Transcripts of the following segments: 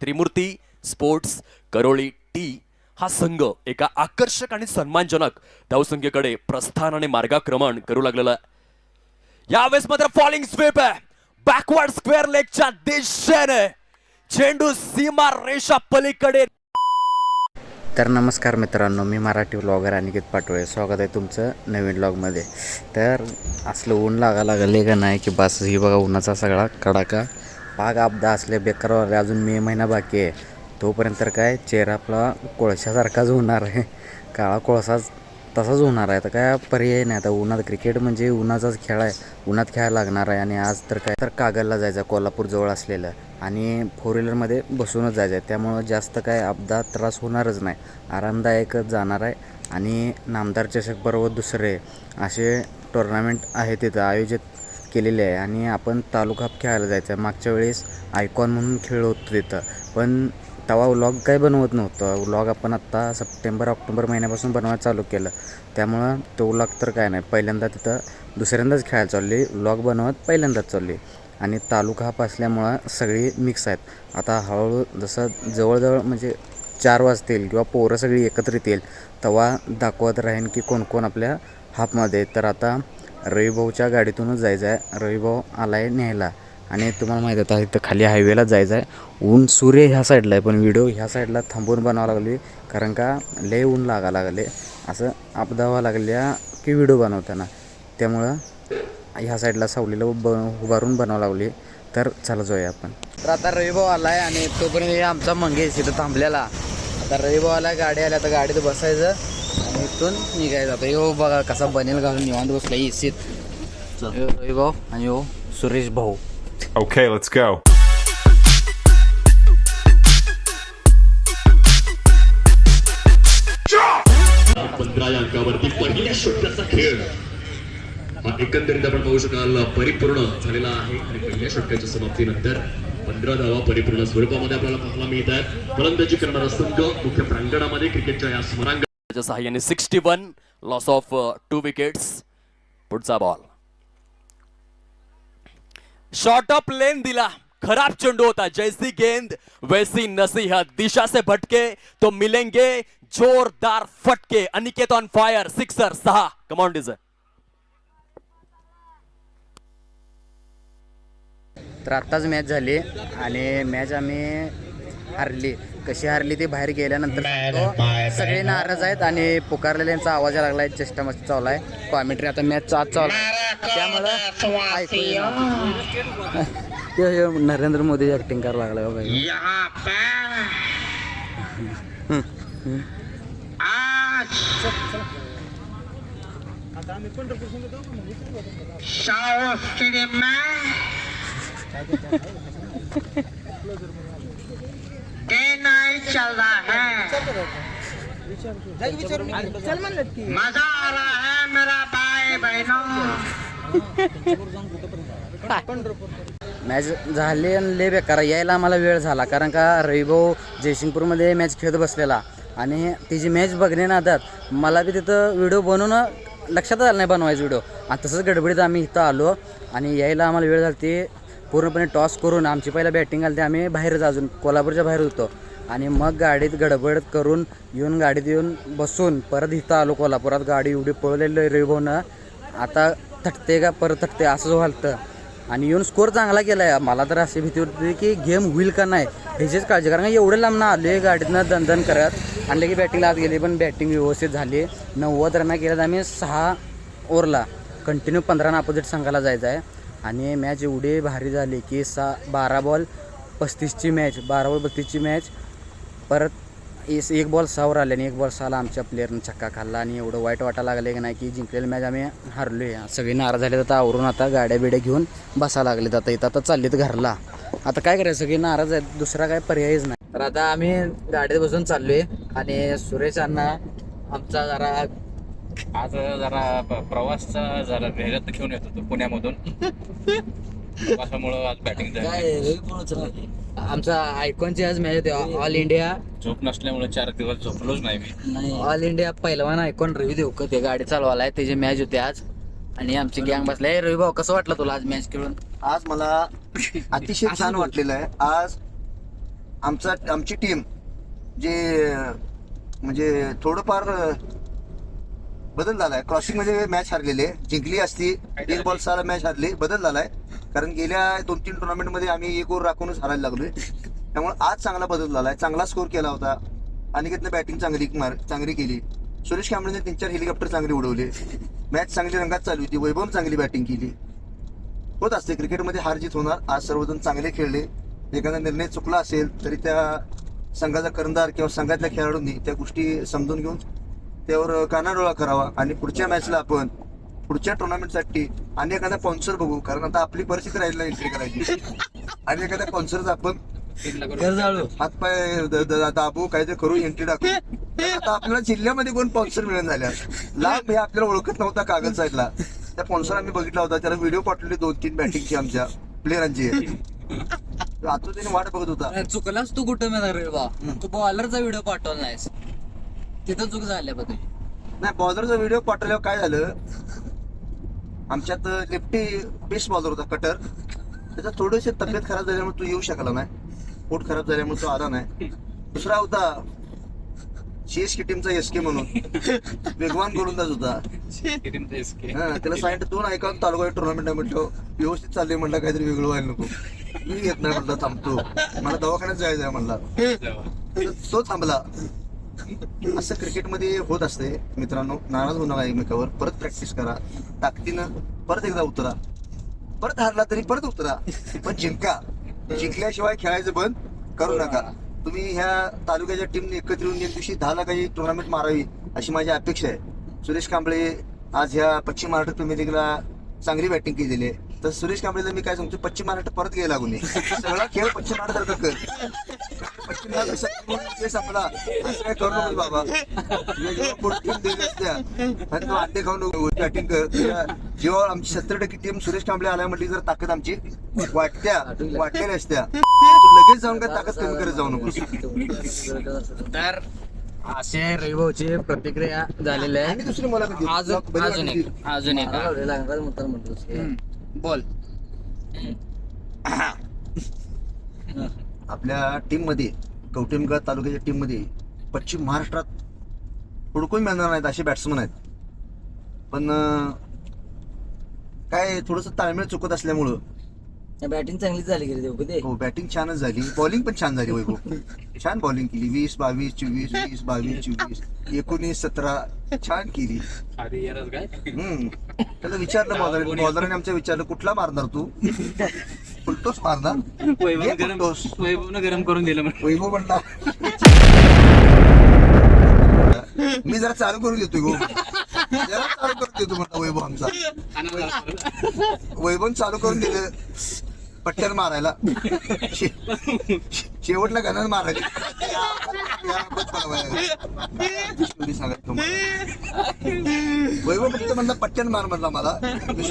त्रिमूर्ती sports करोळी T हा संघ एका आकर्षक आणि सन्मानजनक धावसंख्येकडे प्रस्थान आणि मार्गक्रमण करू लागलेला आहे। यावेळेस मात्र फॉलिंग स्वीप आहे, बॅकवर्ड स्क्वेअर लेगच्या दिशेने चेंडू सीमा रेषा पलीकडे। तर नमस्कार मित्रांनो, मी मराठी व्लॉगर अनिकेत पाटोळे, स्वागत आहे तुमचं नवीन व्लॉगमध्ये। तर असलं ऊन लागले का नाही की बस, ही बघा उन्हाचा सगळा कडाका पाग अपदा असले बेकारवाले। अजून मे महिना बाकी आहे, तोपर्यंत तर काय चेहरा आपला कोळशासारखाच होणार आहे, काळा कोळसाच तसाच होणार आहे। तर काय पर्याय नाही, आता उन्हात क्रिकेट म्हणजे उन्हाचाच खेळ आहे, उन्हात खेळायला लागणार आहे। आणि आज तर काय तर कागलला जायचं, कोल्हापूरजवळ असलेलं, आणि फोर व्हीलरमध्ये बसूनच जायचं आहे, त्यामुळं जास्त काय अपघात त्रास होणारच नाही, आरामदायकच जाणार आहे। आणि नामदार चषक बरोबर दुसरे असे टुर्नामेंट आहे तिथं आयोजित केलेले आहे, आणि आपण तालुका खेळायला जायचं आहे। मागच्या वेळेस आयकॉन म्हणून खेळ होतो तिथं, पण तेव्हा व्लॉग काय बनवत नव्हतं। व्लॉग आपण आत्ता सप्टेंबर-ऑक्टोबर महिन्यापासून बनवायला चालू केलं, त्यामुळं तो व्लॉग तर काय नाही, पहिल्यांदा तिथं दुसऱ्यांदाच खेळायला चालली, व्लॉग बनवत पहिल्यांदाच चालली। आणि तालुका हा असल्यामुळं सगळी मिक्स आहेत। आता हळूहळू जसं जवळजवळ म्हणजे 4 वाजतील किंवा पोरं सगळी एकत्रित येईल, तेव्हा दाखवत राहीन की कोण कोण आपल्या हाफमध्ये। तर आता रविभाऊच्या गाडीतूनच जायचं आहे, रविभाऊ आला आहे न्यायला। आणि तुम्हाला माहीत होतं इथं खाली हायवेला जायचं आहे, ऊन सूर्य ह्या साईडला आहे, पण व्हिडिओ ह्या साईडला थांबवून बनावं लागली, कारण का लय ऊन लागले, असं अपदावा लागल्या की व्हिडिओ बनवताना, त्यामुळं ह्या साईडला सावलीला उभारून बनावं लागली। तर चला जाऊया आपण। तर आता रविभाऊ आला आहे, आणि तोपर्यंत आमचा मंगेश इथं थांबलेला। आता रविभाऊ आला, गाडी आली, आता गाडीत बसायचं आणि इथून निघायचं। आता यो बघा कसा बनेल घालून निवांत बसला एसीत, रविभाऊ आणि यो सुरेश भाऊ। Okay, let's go. अंकावरती पहिल्या षटकाचा खेळ हा एकंदरीत आपण पाहू शकाल परिपूर्ण झालेला आहे, आणि पहिल्या षटकाच्या समाप्तीनंतर 15 धावा परिपूर्ण स्वरूपामध्ये आपल्याला पाहायला मिळत आहेत। फलंदाजी करणारा संघ मुख्य प्रांगणामध्ये क्रिकेटच्या या स्मरांगणाच्या सहाय्याने 61 लॉस ऑफ 2 विकेट्स। पुढचा बॉल शॉर्ट ऑफ लेन दिला, खराब चेंडू होता, जैसी गेंद वैसी नसीहत, दिशा से भटके तो मिलेंगे जोरदार फटके। Aniket on fire, sixer 6। Come on डिझर। तर आत्ताच मॅच झाली, आणि मॅच आम्ही हारली। कशी हारली ते बाहेर गेल्यानंतर सांगतो। सगळे नाराज आहेत, आणि पुकारलेल्यांचा आवाज लागलाय, चेष्टा मस्ती चालू आहे, कॉमेंट्री आता मॅच आज चालू आहे, त्यामुळं ऐकू नरेंद्र मोदी ऍक्टिंग करायला लागलाय बघा। नहीं चल रहा है, मजा आ रहा है मेरा भाई बहनों। मॅच झाली आणि लय बेकार, यायला आम्हाला वेळ झाला, कारण का रविभाऊ जयसिंगपूरमध्ये मॅच खेळत बसलेला, आणि तिची मॅच बघण्यानादात मला बी तिथं व्हिडिओ बनवणं लक्षातच आलं नाही, बनवायचं व्हिडिओ, आणि तसंच गडबडीत आम्ही इथं आलो, आणि यायला आम्हाला वेळ झाला। ते पूर्णपणे टॉस करून आमची पहिला बॅटिंग आली, ते आम्ही बाहेरच अजून कोल्हापूरच्या बाहेर होतो, आणि मग गाडीत गडबड करून येऊन गाडीत येऊन बसून परत इथं आलो कोल्हापुरात। गाडी एवढी पळवलेली रविभाऊनं, आता थटते का परत थटते असं व्हालतं, आणि येऊन स्कोअर चांगला केला आहे। मला तर अशी भीती होती की गेम होईल का नाही ह्याचीच काळजी, कारण का एवढं लांबनं आलो आहे गाडीतनं दणदण करत, आणि की बॅटिंगला आत गेली, पण बॅटिंग व्यवस्थित झाली। 90 रन केल्यात आम्ही 6 ओव्हरला, कंटिन्यू 15 अपोजिट संघाला जायचं आहे, आणि मॅच एवढी भारी झाली की 12 बॉल 35ची मॅच, 12 बॉल 32ची मॅच, परत 1 बॉल 6 आले, आणि 1 बॉल 6ला आमच्या प्लेअरनं छक्का खाल्ला, आणि एवढं वाईट वाटायला लागले की नाही की जिंकलेली मॅच आम्ही हारलो आहे। सगळे नाराज झाले, आता आवरून आता गाड्या बिड्या घेऊन बसायला लागलेत, आता चाललेत घरला। आता काय करायचं, सगळे नाराज आहेत, दुसरा काय पर्यायच नाही। तर आता आम्ही गाडीत बसून चाललोय, आणि सुरेश अण्णा आमचा जरा प्रवासचा जरा मेहनत घेऊन येत होतो पुण्यामधून, प्रवासामुळं आज बॅटिंग झाली। आमचा आयकॉनची आज मॅच होती, ऑल इंडिया, झोप नसल्यामुळे 4 दिवस झोपलोच नाही मी। ऑल इंडिया पहिलवान आयकॉन रवी देवकर ते गाडी चालवायला आहे, त्याची मॅच होती आज, आणि आमची गँग बसलाय। रवी भाऊ, कसं वाटलं तुला आज मॅच खेळून? आज मला अतिशय छान वाटलेलं आहे। आज आमची टीम जे म्हणजे थोडंफार बदल झालाय. क्रॉसिंग मध्ये मॅच हारलेली आहे, जिंकली असती 1 बॉल 6 मॅच हारली, बदल झालाय. कारण गेल्या 2-3 टुर्नामेंट मध्ये आम्ही 1 ओव्हर राखूनच हारायला लागलोय. त्यामुळे आज चांगला बदल झालाय, चांगला स्कोर केला होता. अनिकेतनं बॅटिंग चांगली केली. सुरेश कांबळेने 3-4 हेलिकॉप्टर चांगले उडवले. मॅच चांगली रंगात चालू होती. वैभवनं चांगली बॅटिंग केली. होत असते क्रिकेटमध्ये हार जीत होणार. आज सर्वजण चांगले खेळले. एखादा निर्णय चुकला असेल तरी त्या संघाचा कर्णधार किंवा संघातल्या खेळाडूंनी त्या गोष्टी समजून घेऊन त्यावर कानाडोळा करावा आणि पुढच्या मॅचला आपण पुढच्या टुर्नामेंटसाठी आणि एखादा स्पॉन्सर बघू. कारण आता आपली परिस्थिती राहिली एंट्री करायची आणि एखाद्या स्पॉन्सरचा आपण हातपाय दाबू काहीतरी करू, एंट्री टाकू. आता आपल्याला जिल्ह्यामध्ये कोण स्पॉन्सर मिळून झाल्या. लांब हे आपल्याला ओळखत नव्हता कागद साईडला. त्या स्पॉन्सर आम्ही बघितला होता, त्याला व्हिडिओ पाठवले 2-3 बॅटिंगची आमच्या प्लेयरांची. आता त्याने वाट बघत होता. चुकलाच तू कुठं मिळणार रे बा, तू बॉलरचा व्हिडिओ पाठवला नाहीस, तिथं चूक झाल्या बघ. नाही, बॉलरचा व्हिडिओ पाठवल्यावर काय झालं, आमच्यात लेफ्टी बेस्ट बॉलर होता कटर, त्याचा थोडीशी तब्येत खराब झाल्यामुळे तो येऊ शकला नाही. पोट खराब झाल्यामुळे तो आला नाही. दुसरा होता सीएसके टीमचा एसके म्हणून वेगवान गोलंदाज होता. त्याला सांगितलं 2 ऐकावून तालुका टुर्नामेंट म्हटलं व्यवस्थित चालले, म्हणलं काहीतरी वेगळं व्हायला नको. मी येत नाही म्हणलं, थांबतो, मला दवाखान्यात जायचं आहे म्हणला. तो थांबला. असं क्रिकेटमध्ये होत असते मित्रांनो. नाराज होऊ नका एकमेकावर. परत प्रॅक्टिस करा, ताकदीनं परत एकदा उतरा. परत हारला तरी परत उतरा, पण जिंका. जिंकल्याशिवाय खेळायचं बंद करू नका. तुम्ही ह्या तालुक्याच्या टीमने एकत्र येऊन एक दिवशी 10 लाखाची टुर्नामेंट मारावी अशी माझी अपेक्षा आहे. सुरेश कांबळे आज ह्या पश्चिम महाराष्ट्र प्रीमियर लीगला चांगली बॅटिंग केलेली आहे. तर सुरेश कांबळेला मी काय सांगतो, पश्चिम महाराष्ट्र परत घ्यायला लागू नये. सगळा खेळ पश्चिम महाराष्ट्र कर. पश्चिम महाराष्ट्र संपला असं काय करू नको बाबा. टीम दिली असत्या आणि तू अंडे खाऊन बॅटिंग कर. जेव्हा आमची 70% टीम सुरेश कांबळे आल्या म्हटली, जर ताकद आमची वाटलेल्या असत्या, तू लगेच जाऊन काय ताकद कमी करत जाऊ नको. तर असे रविभाऊची प्रतिक्रिया झालेल्या आणि दुसरी मला अजून एक बोल. आपल्या टीम मध्ये कवठेमंकाळ तालुक्याच्या टीम मध्ये पश्चिम महाराष्ट्रात हुडकून मिळणार नाहीत असे बॅट्समन आहेत. पण काय थोडस ताळमेळ चुकत असल्यामुळं बॅटिंग चांगली झाली की देऊ कधी. हो, बॅटिंग छानच झाली, बॉलिंग पण छान झाली. वैभव छान बॉलिंग केली. 20, 22, 24, 20, 22, 24, 19, 17 छान केली. त्याला विचारलं बॉलरने आमच्या विचारलं, कुठला मारणार तू? फुलटोस मारणार? वैभवनं गरम करून दिलं. वैभव म्हणला मी जरा चालू करून देतो गो, जरा चालू करून देतो म्हणला वैभव आमचा. वैभव चालू करून दिलं पट्ट्यानं मारायला. शेवटला गणानं मारायला सांगायचं. वैभव फक्त म्हणला पट्ट्यानं मार म्हणला मला. मी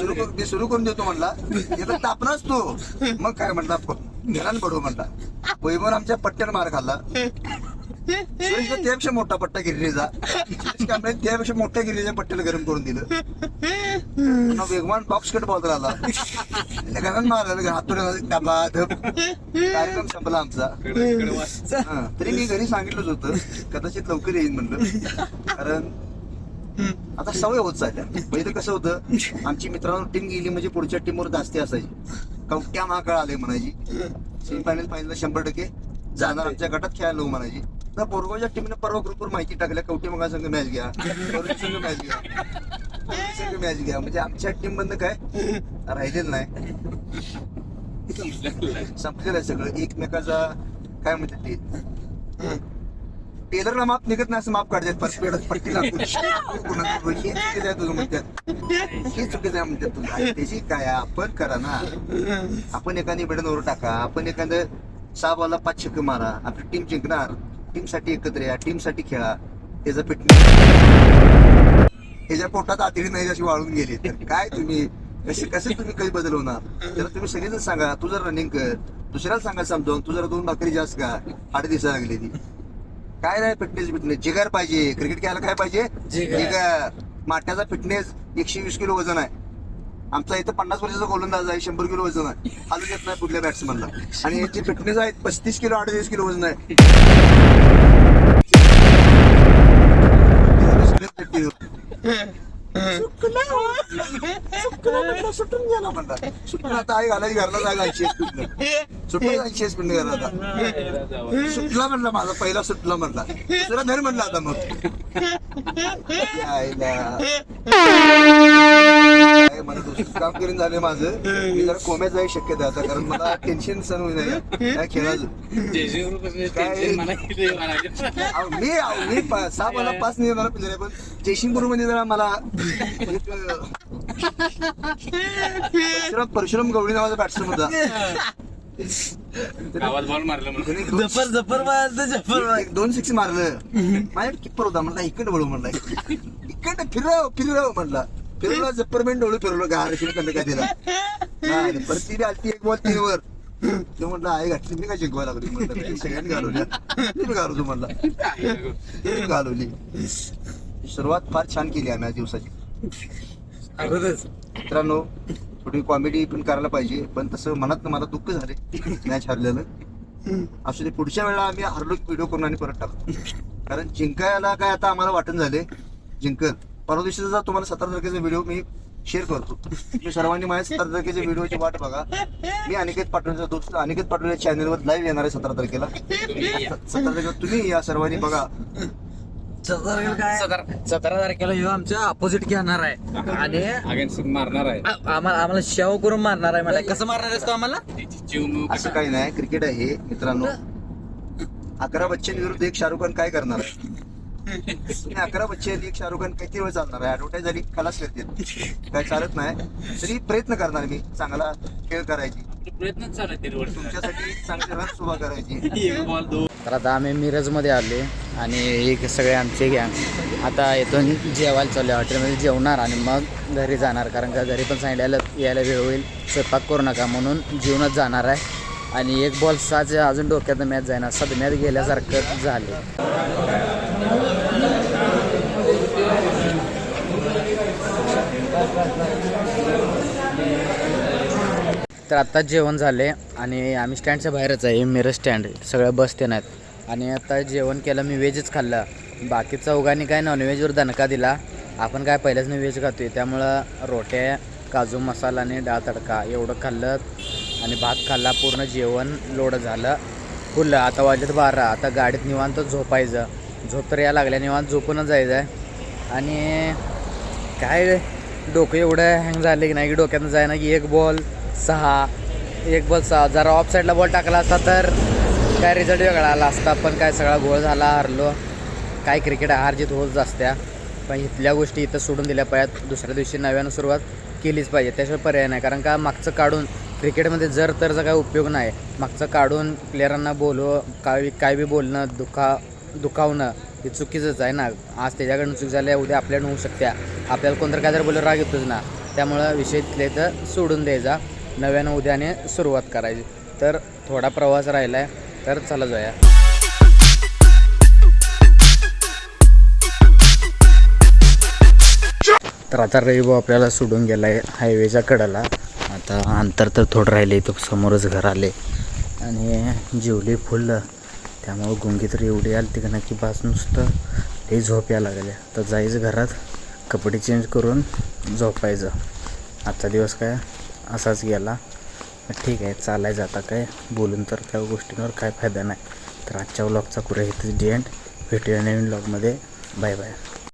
सुरू करून देतो म्हणला. हे तापणाच तो. मग काय म्हणला, घरानं पडू म्हणला. वैभव आमच्या पट्ट्यानं मार खाल्ला. त्यापेक्षा मोठा पट्टा गिरणीचा, त्यापेक्षा मोठ्या गिरणीच्या पट्ट्याला गरम करून दिलं. वेगवान बॉक्स कट बॉल आला, घरात मारला हातोड्याला कार्यक्रम संपला आमचा. तरी मी घरी सांगितलंच होतं कदाचित लवकर येईन म्हणलं, कारण आता सवय होत चालल्या. पहिले कसं होतं, आमची मित्रांनो टीम गेली म्हणजे पुढच्या टीमवर जास्ती असायची. कवट्या महाकाळ आले म्हणायची. सेमीफायनल 100% जाणार, आमच्या गटात खेळायला म्हणायची. तर पोरगावच्या टीमने परवा ग्रुपवर माहिती टाकल्या, कवटे मगा संघ मॅच घ्या, संघ मॅच घ्या, संघ मॅच घ्या. म्हणजे आमच्या टीम मधनं काय राहिलेलं नाही, संपलेलं आहे सगळं. एकमेकाचा काय म्हणतात ते, टेलरला माप निघत नाही असं माप काढतात पट्टी लागून. हे चुकीचं आहे तुझं म्हणतात, हे चुकीचं आहे म्हणतात तुझं. त्याची काय आपण करा ना. आपण एखादी बटनवर टाका, आपण एखादं 6 बॉलला 5 छक्के मारा, आपली टीम जिंकणार. टीम साठी एकत्र या, टीम साठी खेळा. त्याचं फिटनेस त्याच्या पोटात आतडी नाही अशी वाळून गेली तर काय तुम्ही कसं तुम्ही काही बदल होणार. त्याला तुम्ही सगळेजण सांगा, तू जर रनिंग कर, दुसऱ्याला सांगा समजावून, तू जरा 2 भाकरी जास्त का, हाड दिसायला लागली ती. काय नाही फिटनेस जिगर पाहिजे. क्रिकेट खेळायला काय पाहिजे, जिगर. माट्याचा फिटनेस 120 किलो वजन आहे. आमचा इथं 50 वर्षाचा गोलंदाज आहे, 100 किलो वजन आहे, हालू देत नाही कुठल्या बॅट्समनला. आणि याची फिटनेस आहे 35 किलो 38 किलो वजन आहे. सुटून गेला म्हणला, सुटून आता आई घालायची घरला जागा 80 स्पीड सुटून 80 स्पीड घरला आता सुटला म्हणला, माझा पहिला सुटला म्हणला, दुसरा धर म्हणला आता. मग मला दुसरं काम करून झाले माझं, मी जरा कोम्यात जायची शक्यता आता, कारण मला टेन्शन सण होईल नाही काय खेळायचं. मी 6 मला 5 नाही मला पिंजरे, पण जयसिंगपूर मध्ये जरा मला परशुराम गवळी नावाचा बॅट्समन होता. बॉल मारला म्हणून एक 2 6 मारलं. माझ्या किप्पर होता म्हणला, इकडे वळू म्हणला, इकडे फिरव म्हणला, फिरवला जप्परमेंट डोळू फिरवलं गार कंड काय दिला. परत ती आलती 1 बॉल 3 वर. तो म्हटलं आई घातली मी काय जिंकवा लागली म्हणलं, सगळ्यांनी घालवल्या, मी घालवतो म्हणला, घालवली. सुरुवात फार छान केली आम्ही आज दिवसाची. मित्रांनो थोडी कॉमेडी पण करायला पाहिजे, पण तसं मनात मला दुःख झाले मॅच हरलेलं. असू दे, पुढच्या वेळेला आम्ही हरलो व्हिडिओ करून आणि परत टाकतो, कारण जिंकायला काय आता आम्हाला वाटण झाले जिंकल. परवा दिवशीचा तुम्हाला 17 तारखेचा व्हिडिओ मी शेअर करतो. तुम्ही सर्वांनी माझ्या 17 तारखेच्या व्हिडिओची वाट बघा. मी अनिकेत पाटोलेचा दोस्त अनिकेत पाटोले चॅनलवर लाईव्ह येणार आहे 17 तारखेला. 17 तारखेला तुम्ही या सर्वांनी बघा. 17 तारखेला ह्यो आमच्या अपोजिट घेणार आहे आणि अगेन्स्ट मारणार आहे. आम्हाला शेव करून मारणार आहे. मला कसं मारणार आहेस तो आम्हाला? जीव असं काही नाही, क्रिकेट आहे मित्रांनो. 11 बच्चन विरुद्ध एक शाहरुख खान काय करणार आहे? तुम्ही 11 बच्चन एक शाहरुख खान किती वेळ चालणार आहे? ऍडव्हर्टाईज झाली खलास करतील, काय चालत नाही. तरी प्रयत्न करणार मी चांगला खेळ करायची, प्रयत्न चालू आहे तुमच्यासाठी चांगले रन उभा करायची. बॉल तर आता आम्ही मिरजमध्ये आले आणि एक सगळे आमचे गँग आता इथून जेवायला चालले, हॉटेलमध्ये जेवणार आणि मग घरी जाणार, कारण का घरी पण सांगितलेलं यायला वेळ होईल, स्वयंपाक करू नका म्हणून जेवणच जाणार आहे. आणि 1 बॉल 6 अजून डोक्यात मॅच जाईना, सदम्यात गेल्यासारखं झाले. तर आत्ता जेवण झाले आणि आम्ही स्टँडच्या बाहेरच आहे, मिरज स्टँड, सगळ्या बस ते नाहीत. आणि आता जेवण केलं, मी व्हेजच खाल्लं. बाकी चौघांनी काय नॉनव्हेजवर दणका दिला, आपण काय पहिल्याच व्हेज खातोय, त्यामुळं रोट्या, काजू मसाला आणि डाळ तडका एवढं खाल्लं आणि भात खाल्ला. पूर्ण जेवण लोड झालं फुल. आता वाजलेत 12, आता गाडीत निवांत झोपायचं. झोप तर या लागल्या, निवांत झोपूनच जायचं आहे. आणि काय डोकं एवढं हँग झालं की नाही की डोक्यातनं जाय ना की 1 बॉल 6 जरा ऑफ साईडला बॉल टाकला असता तर काय रिझल्ट वेगळा आला असता, पण काय सगळा गोळ झाला, हरलो. काय क्रिकेट हार जीत होत असत्या, पण इथल्या गोष्टी इथं सोडून दिल्या पाहिजेत. दुसऱ्या दिवशी नव्यानं सुरुवात केलीच पाहिजे, त्याशिवाय पर्याय नाही. कारण का मागचं काढून क्रिकेटमध्ये जर तरचा काय उपयोग नाही. मागचं काढून प्लेयरांना काय बी बोलणं, दुखावणं हे चुकीचंच आहे ना. आज त्याच्याकडनं चूक झाल्या, उद्या आपल्याकडून होऊ शकत्या. आपल्याला कोणतं काय जर बोललं राग येतोच ना, त्यामुळं विषय तिथले तर सोडून द्यायचा, नव्यानं उद्याने सुरुवात करायची. तर थोडा प्रवास राहिला आहे, तर चला जाऊया. तर आता रविभाऊ आपल्याला सोडून गेला आहे हायवेच्या कडेला. आता अंतर तर थोडं राहिले, इथं समोरच घर आले आणि जेवले फुल, त्यामुळं गुंगी तर एवढी आली ती का नक्की बास नुसतं हे झोप यायला लागल्या. तर जायचं घरात, कपडे चेंज करून झोपायचं. आजचा दिवस काय असाच गेला. ठीक आहे, चालायचं आता, काय बोलून तर त्या गोष्टींवर काय फायदा नाही. तर आजच्या व्लॉगचा कुठे इथं एंड. भेटूया नवीन व्लॉगमध्ये. Bye bye.